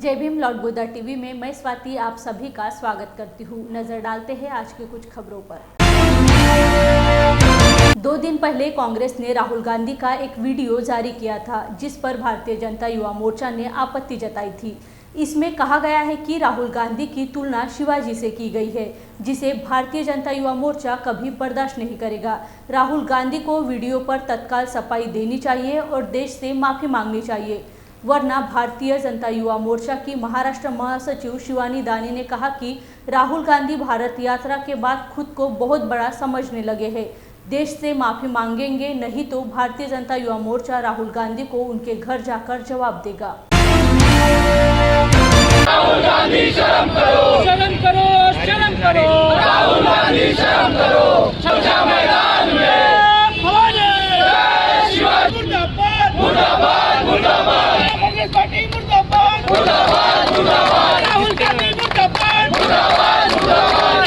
जय Bhim Lord Buddha TV में मैं स्वाति आप सभी का स्वागत करती हूँ। नजर डालते हैं आज की कुछ खबरों पर। 2 दिन पहले कांग्रेस ने राहुल गांधी का एक वीडियो जारी किया था, जिस पर भारतीय जनता युवा मोर्चा ने आपत्ति जताई थी। इसमें कहा गया है कि राहुल गांधी की तुलना शिवाजी से की गई है, जिसे भारतीय जनता युवा मोर्चा कभी बर्दाश्त नहीं करेगा। राहुल गांधी को वीडियो पर तत्काल सफाई देनी चाहिए और देश से माफी मांगनी चाहिए, वरना भारतीय जनता युवा मोर्चा की महाराष्ट्र महासचिव शिवानी दानी ने कहा कि राहुल गांधी भारत यात्रा के बाद खुद को बहुत बड़ा समझने लगे हैं। देश से माफी मांगेंगे, नहीं तो भारतीय जनता युवा मोर्चा राहुल गांधी को उनके घर जाकर जवाब देगा। राहुल गांधी शर्म करो, शर्म करो, शर्म करो, राहुल गांधी शर्म करो। चर्चा मैदान में मुर्दाबाद, मुर्दाबाद, मुर्दाबाद, कांग्रेस पार्टी मुर्दाबाद, मुर्दाबाद, मुर्दाबाद, राहुल गांधी मुर्दाबाद, मुर्दाबाद, मुर्दाबाद।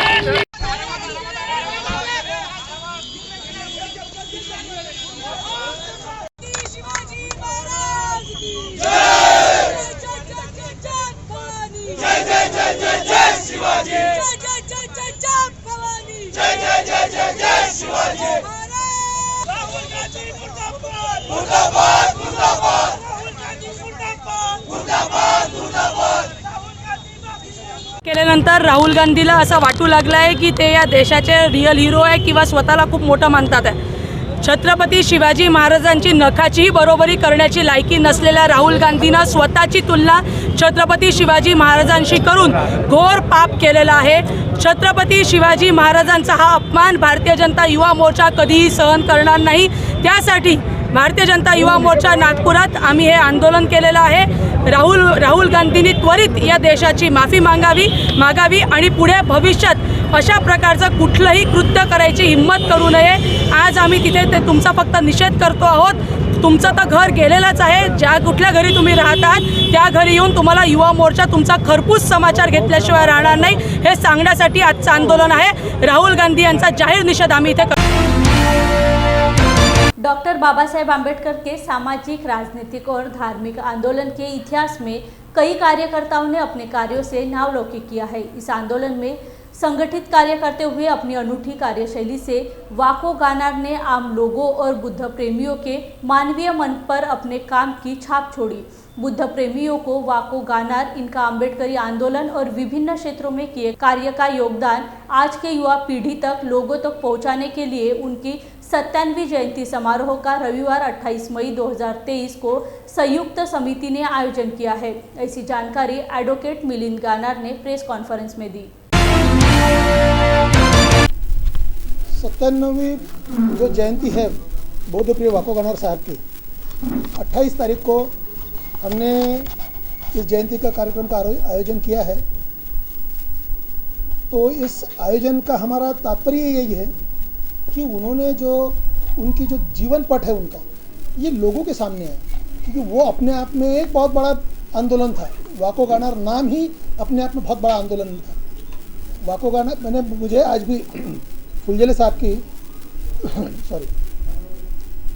शिवाजी महाराज की जय जय जय जय जय शिवाजी, जय जय जय जय जय भवानी, जय जय जय जय जय शिवाजी। राहुल गांधी मुर्दाबाद, मुर्दाबाद, मुर्दाबाद, राहुल गांधी मुर्दाबाद, मुर्दाबाद, मुर्दाबाद। राहुल गांधी माफी केल्यानंतर राहुल गांधीला असं वाटू लागलं आहे की ते या देशाचे रिअल हिरो आहे किंवा स्वतःला खूप मोठं मानतात आहे। छत्रपती शिवाजी महाराजांची नखाचीही बरोबरी करण्याची लायकी नसलेल्या राहुल गांधींना स्वतःची तुलना छत्रपती शिवाजी महाराजांशी करून घोर पाप केलेला आहे। छत्रपती शिवाजी महाराजांचा हा अपमान भारतीय जनता युवा मोर्चा कधीही सहन करणार नाही। त्यासाठी भारतीय जनता युवा मोर्चा नागपुरात आम्ही हे आंदोलन केलेलं आहे। राहुल गांधींनी त्वरित या देशाची माफी मागावी आणि पुढे भविष्यात अशा प्रकारचं कुठलंही कृत्य करायची हिम्मत करू नये। आज आम्ही तिथे तुमचा फक्त निषेध करतो आहोत। तुमचं तर घर गेलेलंच आहे। ज्या कुठल्या घरी तुम्ही राहतात त्या घरी येऊन तुम्हाला युवा मोर्चा तुमचा खरपूस समाचार घेतल्याशिवाय राहणार नाही, हे सांगण्यासाठी आजचं आंदोलन आहे। राहुल गांधी यांचा जाहीर निषेध आम्ही इथे करतो। डॉक्टर बाबा साहेब आम्बेडकर के सामाजिक, राजनीतिक और धार्मिक आंदोलन के इतिहास में कई कार्यकर्ताओं ने अपने कार्यों से नावलौकिक किया है। इस आंदोलन में संगठित कार्य करते हुए अपनी अनूठी कार्यशैली से वाको गानार ने आम लोगों और बुद्ध प्रेमियों के मानवीय मन पर अपने काम की छाप छोड़ी। बुद्ध प्रेमियों को वाको गानार, इनका अम्बेडकरी आंदोलन और विभिन्न क्षेत्रों में किए कार्य का योगदान आज के युवा पीढ़ी तक लोगों तक पहुंचाने के लिए उनकी 97वीं जयंती समारोह का रविवार 28 मई 2023 को संयुक्त समिति ने आयोजन किया है। ऐसी जानकारी एडवोकेट मिलिंद गानार ने प्रेस कॉन्फ्रेंस में दी। 97वीं जो जयंती है बौद्ध प्रिय वाको गानार साहब की 28 तारीख को हमने इस जयंती का कार्यक्रम का आयोजन किया है। तो इस आयोजन का हमारा तात्पर्य यही है कि उन्होंने जो उनकी जो जीवन पट है उनका ये लोगों के सामने है, क्योंकि वो अपने आप में एक बहुत बड़ा आंदोलन था। वाको गानार नाम ही अपने आप में बहुत बड़ा आंदोलन था। वाको गानार मुझे आज भी फुलझले साहब की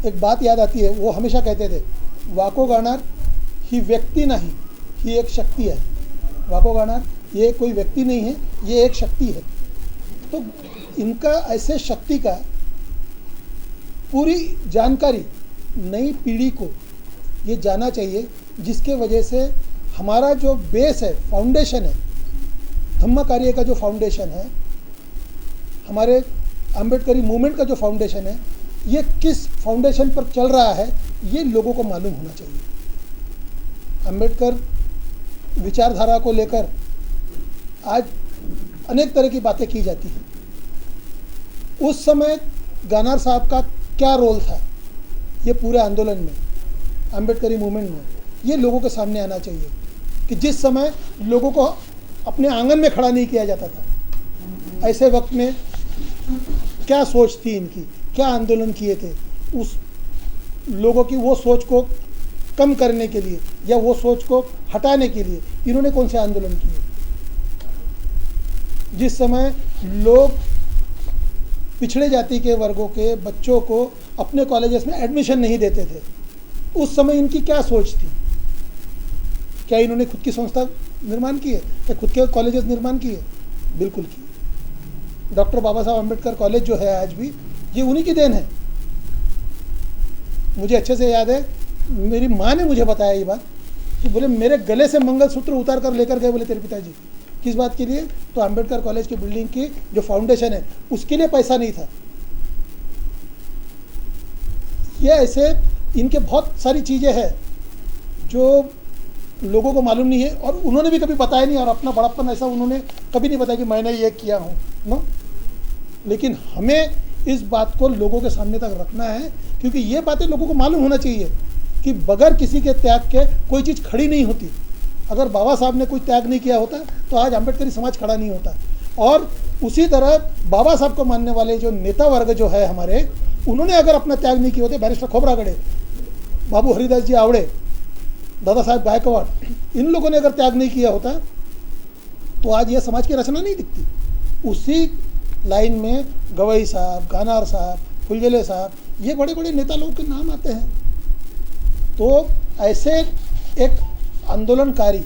एक बात याद आती है। वो हमेशा कहते थे वाको गानार ही व्यक्ति नहीं, ही एक शक्ति है। वाको गानार ये कोई व्यक्ति नहीं है, ये एक शक्ति है। तो इनका ऐसे शक्ति का पूरी जानकारी नई पीढ़ी को ये जानना चाहिए, जिसके वजह से हमारा जो बेस है, फाउंडेशन है, धम्म कार्य का जो फाउंडेशन है, हमारे अम्बेडकरी मूवमेंट का जो फाउंडेशन है, ये किस फाउंडेशन पर चल रहा है ये लोगों को मालूम होना चाहिए। अम्बेडकर विचारधारा को लेकर आज अनेक तरह की बातें की जाती हैं। उस समय गानार साहब का क्या रोल था ये पूरे आंदोलन में, अम्बेडकरी मूवमेंट में, ये लोगों के सामने आना चाहिए कि जिस समय लोगों को अपने आंगन में खड़ा नहीं किया जाता था, ऐसे वक्त में क्या सोच थी इनकी, क्या आंदोलन किए थे, उस लोगों की वो सोच को कम करने के लिए या वो सोच को हटाने के लिए इन्होंने कौन से आंदोलन किए। जिस समय लोग पिछड़े जाति के वर्गों के बच्चों को अपने कॉलेजेस में एडमिशन नहीं देते थे, उस समय इनकी क्या सोच थी। क्या इन्होंने खुद की संस्था निर्माण की है? क्या खुद के कॉलेजेस निर्माण किए? बिल्कुल की। डॉक्टर बाबा साहब अम्बेडकर कॉलेज जो है आज भी, ये उन्हीं की देन है। मुझे अच्छे से याद है, मेरी माँ ने मुझे बताया ये बात कि बोले मेरे गले से मंगलसूत्र उतार कर लेकर गए बोले तेरे पिताजी। किस बात के लिए? तो अम्बेडकर कॉलेज की बिल्डिंग की जो फाउंडेशन है उसके लिए पैसा नहीं था। ये ऐसे इनके बहुत सारी चीज़ें हैं जो लोगों को मालूम नहीं है और उन्होंने भी कभी बताया नहीं, और अपना बड़प्पन ऐसा उन्होंने कभी नहीं बताया कि मैंने ये किया हूँ ना। लेकिन हमें इस बात को लोगों के सामने तक रखना है, क्योंकि ये बातें लोगों को मालूम होना चाहिए कि बगैर किसी के त्याग के कोई चीज़ खड़ी नहीं होती। अगर बाबा साहब ने कोई त्याग नहीं किया होता तो आज अम्बेडकरी समाज खड़ा नहीं होता। और उसी तरह बाबा साहब को मानने वाले जो नेता वर्ग जो है हमारे, उन्होंने अगर अपना त्याग नहीं किए होते, बैरिस्टर खोबरागड़े, बाबू हरिदास जी आवड़े, दादा साहब गायकवाड़, इन लोगों ने अगर त्याग नहीं किया होता तो आज यह समाज की रचना नहीं दिखती। उसी लाइन में गवई साहब, गानार साहब, फुलझेले साहब, ये बड़े बड़े नेता लोगों के नाम आते हैं। तो ऐसे एक आंदोलनकारी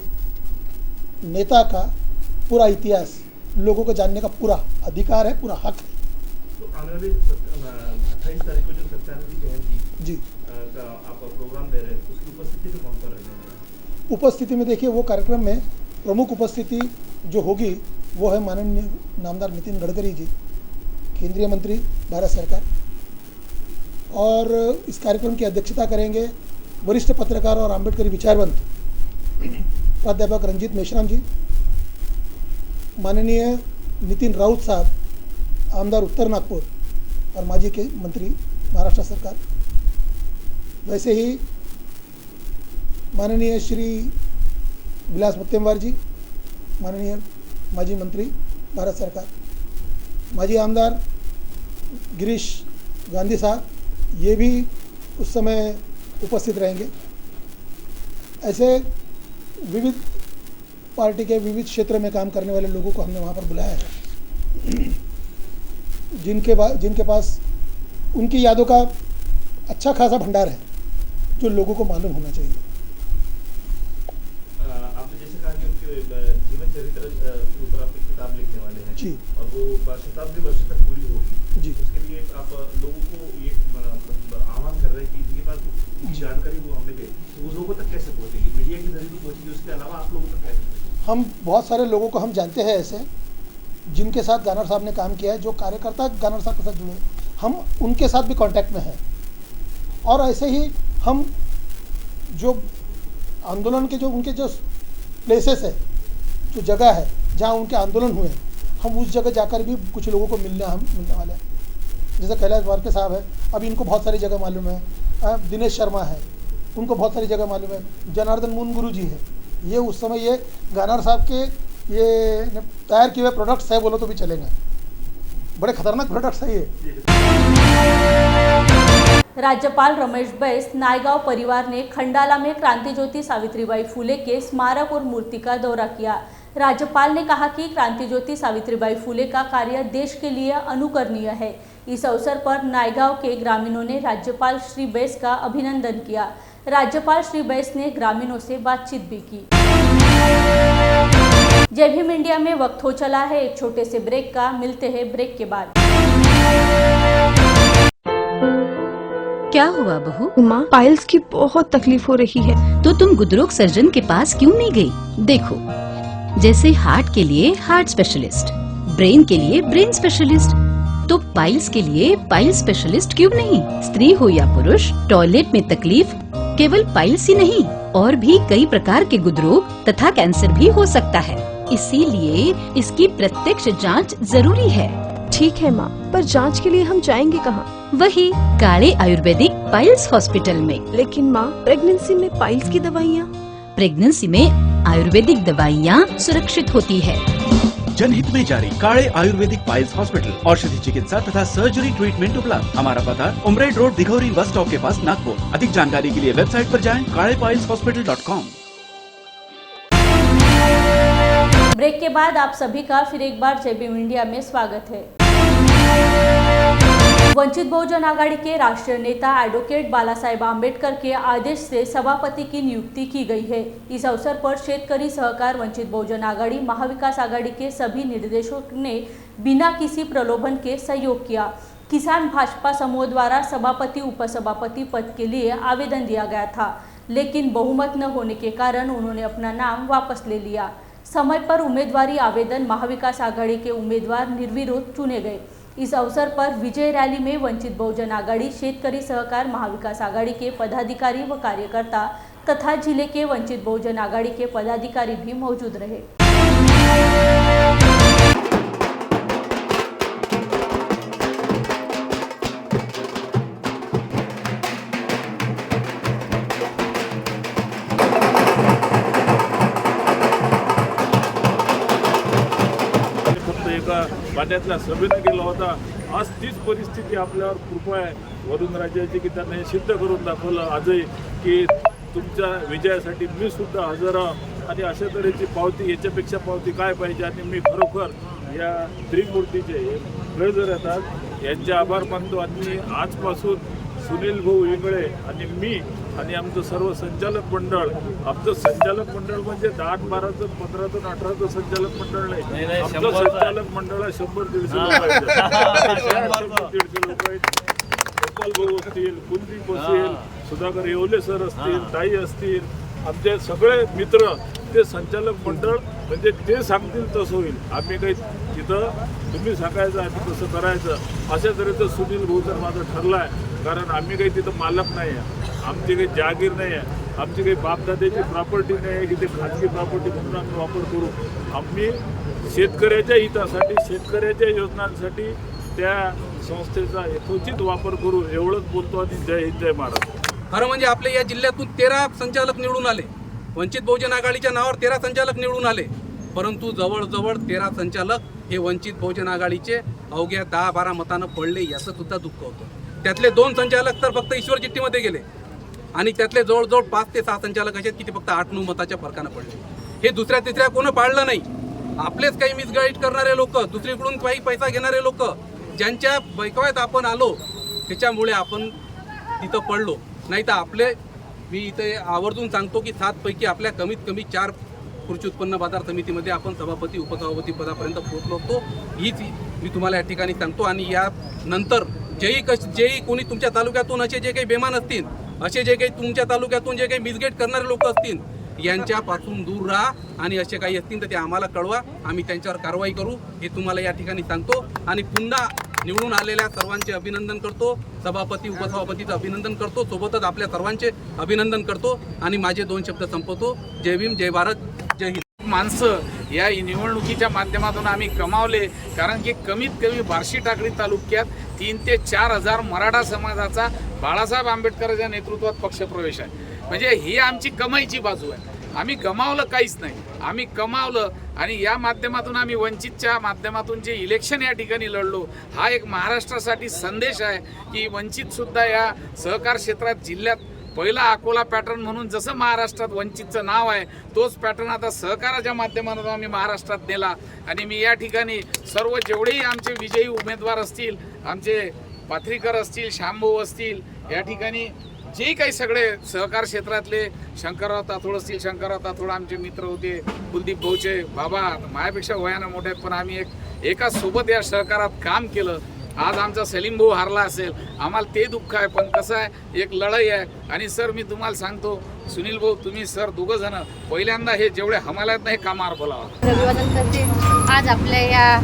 नेता का पूरा इतिहास लोगों को जानने का पूरा अधिकार है, पूरा हक है। तो आने वाली 28 तारीख को जो सत्यानंद की जयंती जी का आप प्रोग्राम दे रहे हैं, उसकी उपस्थिति में कौन कौन रहने वाला है? उपस्थिति में देखिए, वो कार्यक्रम में प्रमुख उपस्थिति जो होगी वो है माननीय नामदार नितिन गडकरी जी, केंद्रीय मंत्री भारत सरकार। और इस कार्यक्रम की अध्यक्षता करेंगे वरिष्ठ पत्रकार और अम्बेडकरी विचारवंत प्राध्यापक रंजीत मेश्राम जी, माननीय नितिन राउत साहब, आमदार उत्तर नागपुर और माजी के मंत्री महाराष्ट्र सरकार। वैसे ही माननीय श्री विलास मुत्तेमवार जी, माननीय माजी मंत्री भारत सरकार, माजी आमदार गिरीश गांधी साहब, ये भी उस समय उपस्थित रहेंगे। ऐसे विविध पार्टी के विविध क्षेत्र में काम करने वाले लोगों को हमने वहाँ पर बुलाया है, जिनके पास उनकी यादों का अच्छा खासा भंडार है जो लोगों को मालूम होना चाहिए। आपने जैसे कहा कि उनके जीवन चरित्र के ऊपर आप एक किताब लिखने वाले हैं जी, और वो शताब्दी वर्ष तक पूरी होगी जी। उसके लिए आप लोगों को ये आह्वान कर रहे हैं कि इनके पास जानकारी वो हमें दे, तो वो लोगों तक कैसे पहुँचेगी? मीडिया के जरिए पहुँचेगी, उसके अलावा आप लोगों तक कैसे? हम बहुत सारे लोगों को हम जानते हैं ऐसे जिनके साथ गानर साहब ने काम किया है, जो कार्यकर्ता गानर साहब के साथ जुड़े, हम उनके साथ भी कांटेक्ट में हैं। और ऐसे ही हम जो आंदोलन के जो उनके जो प्लेसेस है, जो जगह है जहाँ उनके आंदोलन हुए, हम उस जगह जाकर भी कुछ लोगों को मिलने वाले हैं। जैसे कैलाश वारके साहब है, अभी इनको बहुत सारी जगह मालूम है। दिनेश शर्मा है, उनको बहुत सारी जगह मालूम है। जनार्दन मुनगुरु जी है, ये उस समय ये गानर साहब के ये तैयार किए हुए प्रोडक्ट्स है बोलो तो भी चलेंगे, बड़े खतरनाक प्रोडक्ट्स है ये। राज्यपाल रमेश बैस नायगांव परिवार ने खंडाला में क्रांति ज्योति सावित्रीबाई फुले के स्मारक और मूर्ति का दौरा किया। राज्यपाल ने कहा कि क्रांति ज्योति सावित्रीबाई फुले का कार्य देश के लिए अनुकरणीय है। इस अवसर पर नायगांव के ग्रामीणों ने राज्यपाल श्री बैस का अभिनंदन किया। राज्यपाल श्री बैस ने ग्रामीणों से बातचीत भी की। जय भीम इंडिया में वक्त हो चला है एक छोटे से ब्रेक का, मिलते हैं ब्रेक के बाद। क्या हुआ बहू? माँ, पाइल्स की बहुत तकलीफ हो रही है। तो तुम गुदरोग सर्जन के पास क्यों नहीं गई? देखो, जैसे हार्ट के लिए हार्ट स्पेशलिस्ट, ब्रेन के लिए ब्रेन स्पेशलिस्ट, तो पाइल्स के लिए पाइल्स स्पेशलिस्ट क्यों नहीं? स्त्री हो या पुरुष, टॉयलेट में तकलीफ केवल पाइल्स ही नहीं, और भी कई प्रकार के गुदरोग तथा कैंसर भी हो सकता है। इसीलिए इसकी प्रत्यक्ष जांच जरूरी है। ठीक है माँ, पर जांच के लिए हम जाएंगे कहाँ? वही काले आयुर्वेदिक पाइल्स हॉस्पिटल में। लेकिन माँ, प्रेगनेंसी में पाइल्स की दवाइयाँ? प्रेगनेंसी में आयुर्वेदिक दवाइयाँ सुरक्षित होती है। जनहित में जारी काड़े आयुर्वेदिक पाइल्स हॉस्पिटल, औषधि चिकित्सा तथा सर्जरी ट्रीटमेंट उपलब्ध। हमारा पता उमरेड रोड, दिघौरी बस स्टॉप के पास, नागपुर। अधिक जानकारी के लिए वेबसाइट पर जाएं kadepailshospital.com। ब्रेक के बाद आप सभी का फिर एक बार जय भीम इंडिया में स्वागत है। वंचित बहुजन आघाड़ी के राष्ट्रीय नेता एडवोकेट बाला साहेब आम्बेडकर के आदेश से सभापति की नियुक्ति की गई है। इस अवसर पर शेतकरी सहकार वंचित बहुजन आघाड़ी महाविकास आघाड़ी के सभी निर्देशकों ने बिना किसी प्रलोभन के सहयोग किया। किसान भाजपा समूह द्वारा सभापति उपसभापति पद के लिए आवेदन दिया गया था, लेकिन बहुमत न होने के कारण उन्होंने अपना नाम वापस ले लिया। समय पर उम्मीदवारी आवेदन महाविकास आघाड़ी के उम्मीदवार निर्विरोध चुने गए। इस अवसर पर विजय रैली में वंचित बहुजन आघाड़ी, शेतकरी सहकार महाविकास आघाड़ी के पदाधिकारी व कार्यकर्ता तथा जिले के वंचित बहुजन आघाड़ी के पदाधिकारी भी मौजूद रहे। पाण्यातल्या सभेने गेला होता। आज तीच परिस्थिती आपल्यावर कृपा आहे वरुण राज्याची की त्यांनी हे सिद्ध करून दाखवलं आजही की तुमच्या विजयासाठी मी सुद्धा हजर आहे आणि अशा तऱ्हेची पावती, याच्यापेक्षा पावती काय पाहिजे। आणि मी खरोखर या त्रिमूर्तीचे गळजर येतात यांचे आभार मानतो। आणि आजपासून सुनील भाऊ इंगळे आणि मी आणि आमचं सर्व संचालक मंडळ, आमचं संचालक मंडळ म्हणजे 10, 12, 15, 18 संचालक मंडळ नाही, आमचं संचालक मंडळ 100-150 लोक आहेत। गोपाल भाऊ असतील, कुलदीप असतील, सुधाकर येवले सर असतील, ताई असतील, आमचे सगळे मित्र, ते संचालक मंडळ म्हणजे ते सांगतील तसं होईल। आम्ही काही तिथं तुम्ही सांगायचं आम्ही तसं करायचं अशा तऱ्हेचं सुनील भाऊ तर माझं ठरलं आहे। कारण आम्ही काही तिथं मालक नाही आहे, आमची काही जागीर नाही आहे, आमची काही बापदाद्याची प्रॉपर्टी नाही आहे की ते खाजगी प्रॉपर्टी म्हणून आम्ही वापर करू। आम्ही शेतकऱ्याच्या हितासाठी, शेतकऱ्याच्या योजनांसाठी त्या संस्थेचा यथोचित वापर करू एवढंच बोलतो। आणि जय हिंद, जय महाराष्ट्र। खरं म्हणजे आपल्या या जिल्ह्यातून 13 संचालक निवडून आले, वंचित बहुजन आघाडीच्या नावावर 13 संचालक निवडून आले, परंतु जवळजवळ 13 संचालक हे वंचित बहुजन आघाडीचे अवघ्या 10-12 मतानं पडले, याचं सुद्धा दुःख होतं। त्यातले 2 संचालक तर फक्त ईश्वर चिठ्ठीमध्ये गेले आणि त्यातले जवळजवळ 5 ते 6 संचालक असे की ते फक्त 8-9 मताच्या फरकानं पडले। हे दुसऱ्या तिसऱ्या कोण पाळलं नाही, आपलेच काही मिसगाईड करणारे लोक, दुसरीकडून काही पैसा घेणारे लोक, ज्यांच्या बैकवायत आपण आलो त्याच्यामुळे आपण तिथं पडलो। नाही तर आपले, मी इथे आवर्जून सांगतो की 7 पैकी आपल्या कमीत कमी 4 कृषी उत्पन्न बाजार समितीमध्ये आपण सभापती उपसभापती पदापर्यंत पोहोचलो होतो, हीच मी तुम्हाला या ठिकाणी सांगतो। आणि या नंतर जेही कोणी तुमच्या तालुक्यातून असे जे काही बेमान असतील, असे जे काही तुमच्या तालुक्यातून जे काही मिसगेट करणारे लोक असतील, यांच्यापासून दूर राहा आणि असे काही असतील तर ते आम्हाला कळवा, आम्ही त्यांच्यावर कारवाई करू, हे तुम्हाला या ठिकाणी सांगतो। आणि पुन्हा निवडून आलेल्या सर्वांचे अभिनंदन करतो, सभापती उपसभापतीचं अभिनंदन करतो, सोबतच आपल्या सर्वांचे अभिनंदन करतो आणि माझे 2 शब्द संपवतो। जय भीम, जय भारत, जय हिंद। माणसं या निवडणुकीच्या माध्यमातून आम्ही कमावले, कारण की कमीत कमी बार्शी टाकळी तालुक्यात 3 ते 4 हजार मराठा समाजाचा बाळासाहेब आंबेडकरांच्या नेतृत्वात पक्षप्रवेश आहे। म्हणजे ही आमची कमाईची बाजू आहे। आम्ही गमावलं काहीच नाही, आम्ही कमावलं। आणि या माध्यमातून आम्ही वंचितच्या माध्यमातून जे इलेक्शन या ठिकाणी लढलो, हा एक महाराष्ट्रासाठी संदेश आहे की वंचितसुद्धा या सहकार क्षेत्रात जिल्ह्यात पहिला अकोला पॅटर्न म्हणून जसं महाराष्ट्रात वंचितचं नाव आहे, तोच पॅटर्न आता सहकाराच्या माध्यमातून आम्ही महाराष्ट्रात नेला। आणि मी या ठिकाणी सर्व जेवढेही आमचे विजयी उमेदवार असतील, आमचे पाथरीकर असतील, शामभाऊ असतील, या ठिकाणी जे काही सगळे सहकार क्षेत्रातले शंकरराव ताथोड असतील, शंकरराव ताथोड आमचे मित्र होते, कुलदीप भाऊचे बाबा माझ्यापेक्षा वयानं मोठे आहेत, पण आम्ही एका सोबत या सहकारात काम केलं। आज आमचा सलीम भाऊ हारला असेल, आम्हाला ते दुःख आहे, पण कसं आहे एक लढाई आहे। आणि सर मी तुम्हाला सांगतो, सुनील भाऊ तुम्ही सर दोघं जण पहिल्यांदा हे जेवढे हमालात नाही कामावर बोलावा। अभिवादन करते। आज आपल्या या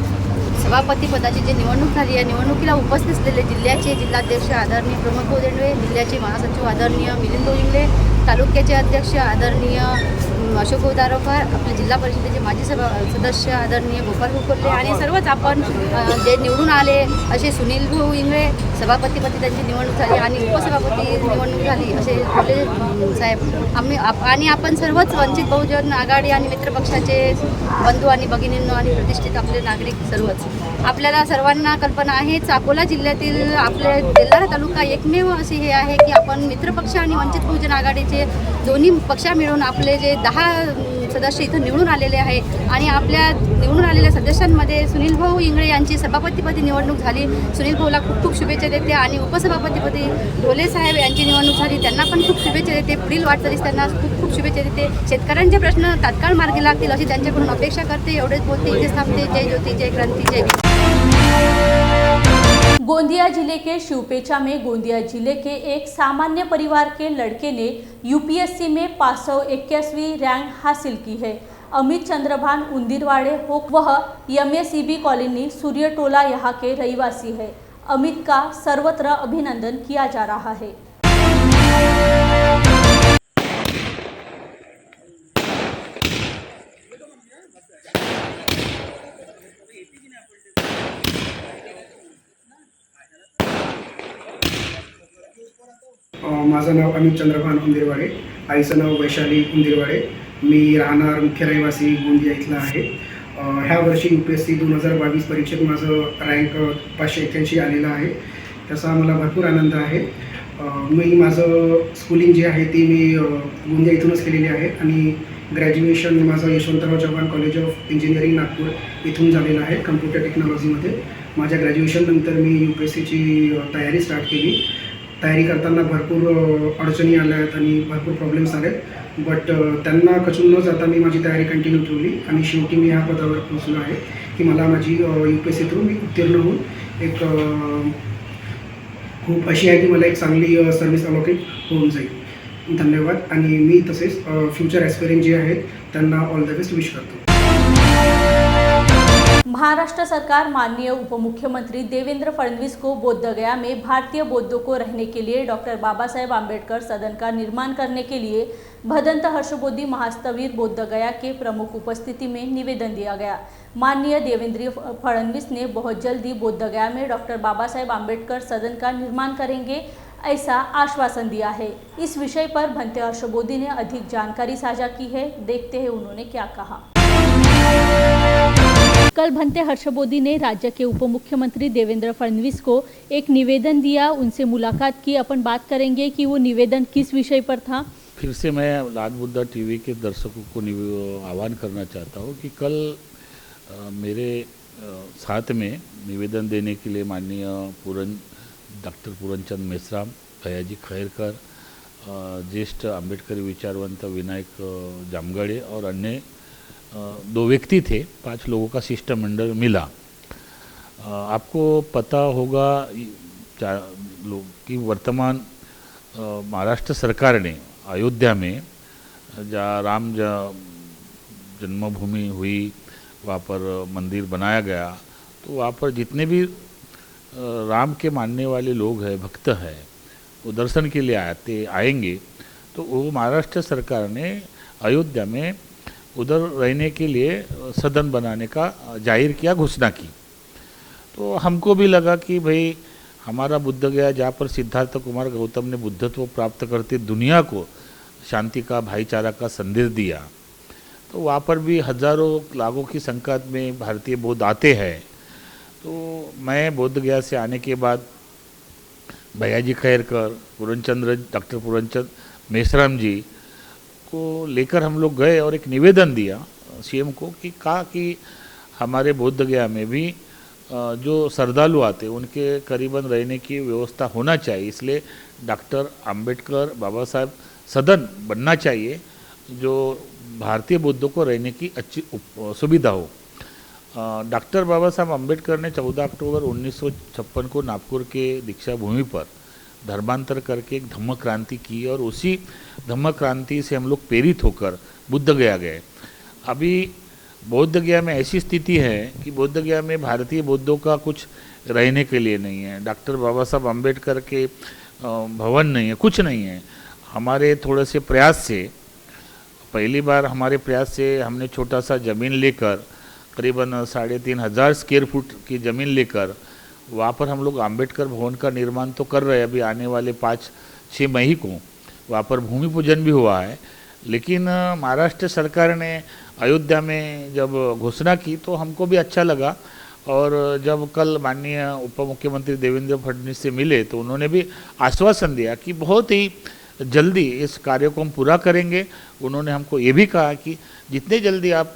सभापती पदाची जी निवडणूक झाली आहे, निवडणुकीला उपस्थित असलेले जिल्ह्याचे जिल्हाध्यक्ष आदरणीय प्रमोद भाऊ देंडवे, जिल्ह्याचे महासचिव आदरणीय मिलिंद भाऊ इंगळे, तालुक्याचे अध्यक्ष आदरणीय अशोक भाऊ दारोकर, आपले जिल्हा परिषदेचे माजी सदस्य आदरणीय गोपाल भाऊ कोल्हे आणि सर्वच आपण जे निवडून आले असे सुनील भाऊ इंगळे सभापतीपदी त्यांची निवडणूक झाली आणि उपसभापती निवडणूक झाली असे कोल्हे साहेब आणि आपण सर्वच वंचित बहुजन आघाडी आणि मित्रपक्षाचे बंधू आणि भगिनींनो आणि प्रतिष्ठित आपले नागरिक सर्वच आपल्याला सर्वांना कल्पना आहेच, अकोला जिल्ह्यातील आपले तेल्हारा तालुका एकमेव असे हे आहे की आपण मित्रपक्ष आणि वंचित बहुजन आघाडीचे दोन्ही पक्ष मिळून आपले जे 10 सदस्य इथं निवडून आलेले आहे आणि आपल्या निवडून आलेल्या सदस्यांमध्ये सुनील भाऊ इंगळे यांची सभापतीपदी निवडणूक झाली. सुनील भाऊला खूप खूप शुभेच्छा देते आणि उपसभापतीपदी ढोले साहेब यांची निवडणूक झाली, त्यांना पण खूप शुभेच्छा देते. पुढील वाटचालीस त्यांना खूप खूप शुभेच्छा देते. शेतकऱ्यांचे प्रश्न तात्काळ मार्गी लागतील अशी त्यांच्याकडून अपेक्षा करते. एवढेच बोलते, इथेच थांबते. जय ज्योती, जय क्रांती, जय भीम. गोंदिया जिले के शिवपेचा में गोंदिया जिले के एक सामान्य परिवार के लड़के ने यूपीएससी में 581वीं रैंक हासिल की है. अमित चंद्रभान उंदीरवाड़े हो, वह एमएसीबी कॉलोनी सूर्यटोला यहाँ के रहिवासी है. अमित का सर्वत्र अभिनंदन किया जा रहा है. माझं नाव अमित चंद्रभान उंदीरवाडे, आईचं नाव वैशाली उंदीरवाडे. मी राहणार मुख्य रहिवासी गोंदिया इथला आहे. ह्या वर्षी UPSC 2022 परीक्षेत माझं रँक 581 आलेलं आहे. त्याचा मला भरपूर आनंद आहे. मी माझं स्कूलिंग जे आहे ती मी गोंदिया इथूनच केलेली आहे आणि ग्रॅज्युएशन माझं Yashwantrao Chavan college of engineering Nagpur इथून झालेलं आहे कम्प्युटर टेक्नॉलॉजीमध्ये. माझ्या ग्रॅज्युएशननंतर मी UPSCची तयारी स्टार्ट केली. तयारी करताना भरपूर अडचणी आल्या आहेत आणि भरपूर प्रॉब्लेम्स आले, बट त्यांना कचून न जाता मी माझी तयारी कंटिन्यू ठेवली आणि शेवटी मी ह्या पदावर पोहोचलो आहे की मला माझी UPSC थ्रू मी उत्तीर्ण होऊन एक खूप अशी आहे की मला एक चांगली सर्व्हिस अलॉकेट होऊन जाईल. धन्यवाद. आणि मी तसेच फ्युचर ॲस्पिरंट जे आहेत त्यांना ऑल द बेस्ट विश करतो. महाराष्ट्र सरकार माननीय उप मुख्यमंत्री देवेंद्र फडणवीस को बोधगया में भारतीय बौद्धों को रहने के लिए डॉक्टर बाबा साहेब आम्बेडकर सदन का निर्माण करने के लिए भदंत हर्षबोधि महास्तवीर बोधगया के प्रमुख उपस्थिति में निवेदन दिया गया. माननीय देवेंद्र फडणवीस ने बहुत जल्दी बोधगया में डॉक्टर बाबा साहेब आम्बेडकर सदन का निर्माण करेंगे ऐसा आश्वासन दिया है. इस विषय पर भंते हर्षबोधि ने अधिक जानकारी साझा की है. देखते हैं उन्होंने क्या कहा. कल भंते हर्षबोधि ने राज्य के उप मुख्यमंत्री देवेंद्र फडणवीस को एक निवेदन दिया, उनसे मुलाकात की. अपन बात करेंगे कि वो निवेदन किस विषय पर था. फिर से मैं लाल बुद्धा टीवी के दर्शकों को आह्वान करना चाहता हूँ कि कल मेरे साथ में निवेदन देने के लिए माननीय डॉक्टर पूरनचंद मेश्राम, भैयाजी खैरकर, ज्येष्ठ आम्बेडकरी विचारवंत विनायक जामगड़े और अन्य 2 व्यक्ति थे. 5 लोगों का शिष्टमंडल मिला. आपको पता होगा कि वर्तमान महाराष्ट्र सरकार ने अयोध्या में जहाँ राम जन्मभूमि हुई, वहाँ पर मंदिर बनाया गया, तो वहाँ पर जितने भी राम के मानने वाले लोग हैं, भक्त हैं, वो दर्शन के लिए आएंगे, तो वो महाराष्ट्र सरकार ने अयोध्या में उधर रहने के लिए सदन बनाने का जाहिर किया, घोषणा की. तो हमको भी लगा कि भाई हमारा बुद्ध गया जहाँ पर सिद्धार्थ कुमार गौतम ने बुद्धत्व प्राप्त करते दुनिया को शांति का, भाईचारा का संदेश दिया, तो वहाँ पर भी हजारों लाखों की संख्या में भारतीय बौद्ध आते हैं. तो मैं बोध गया से आने के बाद भैयाजी खैरकर, डॉक्टर पूरनचंद मेश्राम जी को लेकर हम लोग गए और एक निवेदन दिया CM को कि कहा कि हमारे बोध गया में भी जो श्रद्धालु आते उनके करीबन रहने की व्यवस्था होना चाहिए, इसलिए डॉक्टर आम्बेडकर बाबा साहेब सदन बनना चाहिए जो भारतीय बौद्धों को रहने की अच्छी सुविधा हो. डॉक्टर बाबा साहब आम्बेडकर ने 14 अक्टूबर 1956 को नागपुर के दीक्षा भूमि पर धर्मांतर करके एक धम्म क्रांति की और उसी धम्म क्रांति से हम लोग प्रेरित होकर बुद्ध गया गए. अभी बौद्ध गया में ऐसी स्थिति है कि बौद्ध गया में भारतीय बौद्धों का कुछ रहने के लिए नहीं है. डॉक्टर बाबा साहब आम्बेडकर के भवन नहीं है, कुछ नहीं है. हमारे थोड़े से प्रयास से, पहली बार हमारे प्रयास से हमने छोटा सा ज़मीन लेकर करीबन 3,500 स्क्वायर फुट की ज़मीन लेकर वहाँ पर हम लोग आम्बेडकर भवन का निर्माण तो कर रहे हैं. अभी आने वाले 5-6 मई को वहाँ पर भूमि पूजन भी हुआ है. लेकिन महाराष्ट्र सरकार ने अयोध्या में जब घोषणा की तो हमको भी अच्छा लगा. और जब कल माननीय उप मुख्यमंत्री देवेंद्र फडणवीस से मिले तो उन्होंने भी आश्वासन दिया कि बहुत ही जल्दी इस कार्य को हम पूरा करेंगे। उन्होंने हमको ये भी कहा कि जितने जल्दी आप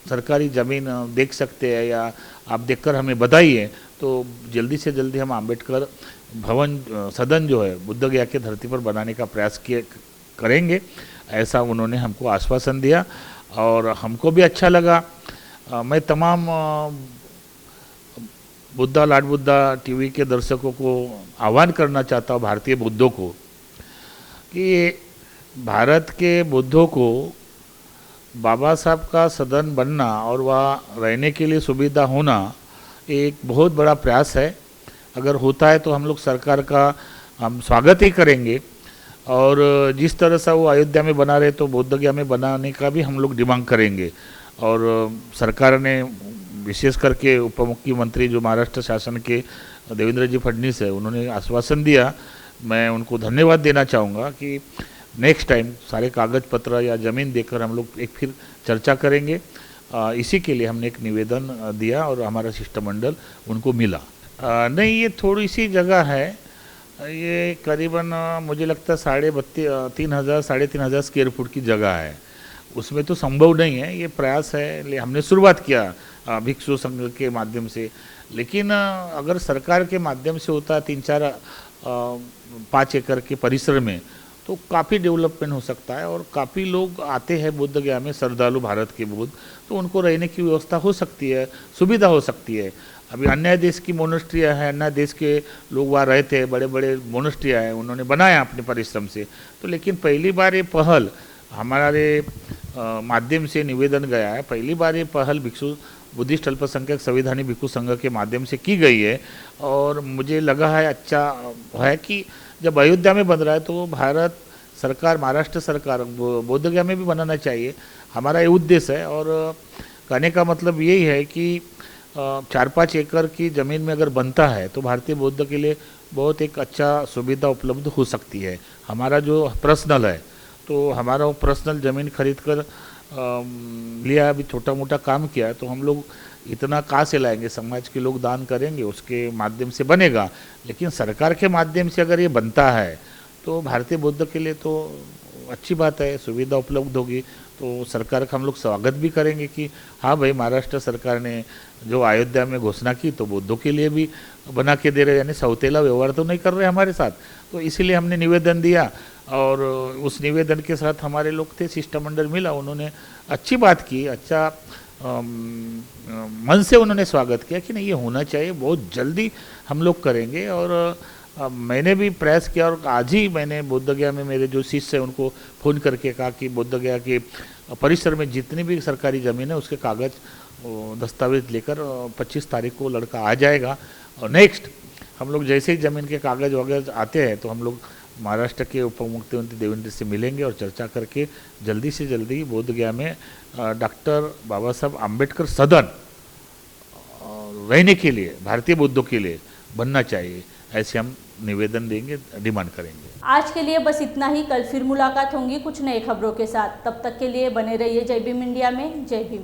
सरकारी ज़मीन देख सकते हैं या आप देखकर हमें बताइए, तो जल्दी से जल्दी हम अंबेडकर भवन सदन जो है बुद्ध गया के धरती पर बनाने का प्रयास करेंगे, ऐसा उन्होंने हमको आश्वासन दिया और हमको भी अच्छा लगा। मैं तमाम बुद्धा लाड बुद्धा टीवी के दर्शकों को आह्वान करना चाहता हूँ, भारतीय बुद्धों को, कि भारत के बुद्धों को बाबा साहब का सदन बनना और वहाँ रहने के लिए सुविधा होना एक बहुत बड़ा प्रयास है। अगर होता है तो हम लोग सरकार का हम स्वागत ही करेंगे और जिस तरह से वो अयोध्या में बना रहे तो बोध गया में बनाने का भी हम लोग डिमांड करेंगे। और सरकार ने विशेष करके उप मुख्यमंत्री जो महाराष्ट्र शासन के देवेंद्र जी फडणवीस है, उन्होंने आश्वासन दिया, मैं उनको धन्यवाद देना चाहूँगा कि नेक्स्ट टाइम सारे कागज पत्र या ज़मीन देकर हम लोग एक फिर चर्चा करेंगे। इसी के लिए हमने एक निवेदन दिया और हमारा शिष्टमंडल उनको मिला। नहीं, ये थोड़ी सी जगह है, ये करीबन मुझे लगता है 3,500 स्क्वायर फुट की जगह है। उसमें तो संभव नहीं है, ये प्रयास है, हमने शुरुआत किया भिक्षु संघ के माध्यम से। लेकिन अगर सरकार के माध्यम से होता है 3-4-5 एकड़ के परिसर में, तो काफ़ी डेवलपमेंट हो सकता है और काफ़ी लोग आते हैं बुद्ध गया में, श्रद्धालु भारत के बुद्ध, तो उनको रहने की व्यवस्था हो सकती है, सुविधा हो सकती है। अभी अन्य देश की मोनेस्ट्रियाँ हैं, अन्य देश के लोग वहाँ रहते हैं, बड़े बड़े मोनेस्ट्रियाँ हैं, उन्होंने बनाया अपने परिश्रम से। तो लेकिन पहली बार ये पहल हमारे माध्यम से निवेदन गया है, पहली बार ये पहल भिक्षु बुद्धिस्ट अल्पसंख्यक संविधानी भिक्षु संघ के माध्यम से की गई है। और मुझे लगा है अच्छा है कि जब अयोध्या में बन रहा है तो भारत सरकार, महाराष्ट्र सरकार बोध गया में भी बनाना चाहिए, हमारा ये उद्देश्य है। और कहने का मतलब यही है कि 4-5 एकड़ की ज़मीन में अगर बनता है तो भारतीय बौद्ध के लिए बहुत एक अच्छा सुविधा उपलब्ध हो सकती है। हमारा जो पर्सनल है, तो हमारा वो पर्सनल ज़मीन खरीद कर लिया, अभी छोटा मोटा काम किया है, तो हम लोग इतना कहाँ से लाएंगे, समाज के लोग दान करेंगे, उसके माध्यम से बनेगा। लेकिन सरकार के माध्यम से अगर ये बनता है तो भारतीय बौद्ध के लिए तो अच्छी बात है, सुविधा उपलब्ध होगी। तो सरकार का हम लोग स्वागत भी करेंगे कि हाँ भाई, महाराष्ट्र सरकार ने जो अयोध्या में घोषणा की तो बौद्धों के लिए भी बना के दे रहे, यानी सौतेला व्यवहार तो नहीं कर रहे हमारे साथ। तो इसीलिए हमने निवेदन दिया और उस निवेदन के साथ हमारे लोग थे, शिष्टमंडल मिला, उन्होंने अच्छी बात की, अच्छा मन से उन्होंने स्वागत किया कि नहीं ये होना चाहिए, बहुत जल्दी हम लोग करेंगे। और मैंने भी प्रयास किया और आज ही मैंने बोध गया में मेरे जो शिष्य हैं उनको फ़ोन करके कहा कि बोध गया के परिसर में जितनी भी सरकारी ज़मीन है उसके कागज़ दस्तावेज लेकर 25 तारीख को लड़का आ जाएगा। और नेक्स्ट हम लोग जैसे ही ज़मीन के कागज़ वगैरह आते हैं तो हम लोग महाराष्ट्र के उप मुख्यमंत्री देवेंद्र से मिलेंगे और चर्चा करके जल्दी से जल्दी बोध गया में डॉक्टर बाबा साहब आम्बेडकर सदन रहने के लिए भारतीय बुद्धों के लिए बनना चाहिए, ऐसे हम निवेदन देंगे, डिमांड करेंगे। आज के लिए बस इतना ही, कल फिर मुलाकात होंगी कुछ नए खबरों के साथ। तब तक के लिए बने रहिए जय भीम इंडिया में। जय भीम।